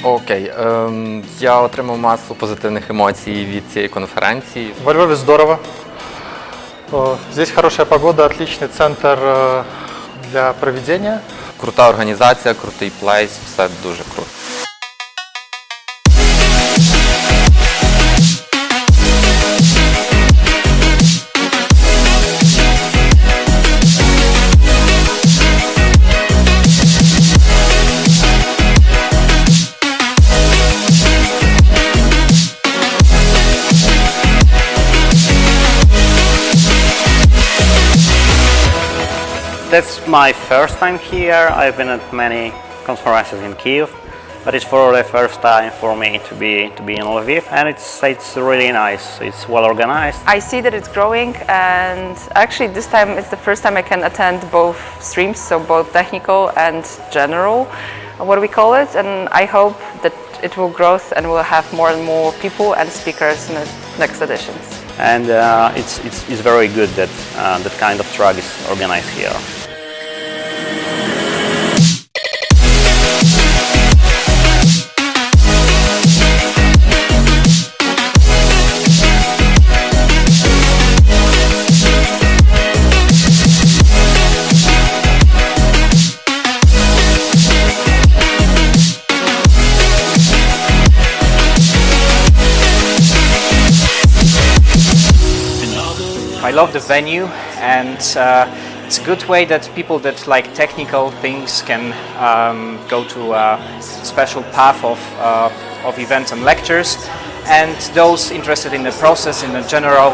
Окей, я отримав масу позитивних емоцій від цієї конференції. Во Львове здорово. Здесь хорошая погода, отличный центр для проведения. Крута організація, крутий плейс, все дуже круто. That's my first time here. I've been at many conferences in Kyiv, but it's for the first time for me to be in Lviv, and it's really nice. It's well organized. I see that it's growing, and actually this time it's the first time I can attend both streams, so both technical and general, what we call it, and I hope that it will grow and we'll have more and more people and speakers in the next editions. And it's very good that that kind of track is organized here. I love the venue, and it's a good way that people that like technical things can go to a special path of events and lectures, and those interested in the process, in the general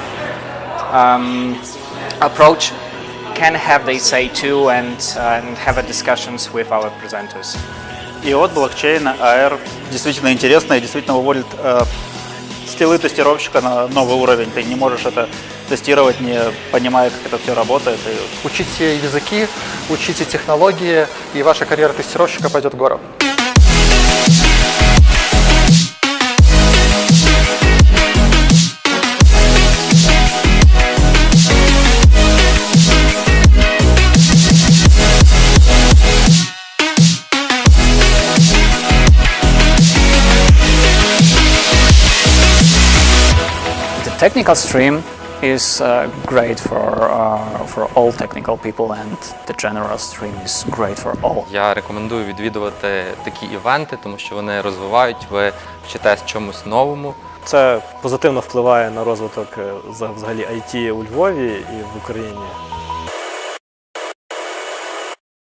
approach, can have their say too and have a discussions with our presenters. И вот блокчейн AR действительно интересно и действительно выводит скиллы тестировщика на новый уровень. Ты не можешь это тестировать, не понимая, как это все работает. Учите языки, учите технологии, и ваша карьера тестировщика пойдет в гору. The technical stream is great for all technical people, and the general stream is great for all. Я рекомендую відвідувати такі івенти, тому що вони розвивають, ви вчитесь чомусь новому. Це позитивно впливає на розвиток взагалі IT у Львові і в Україні.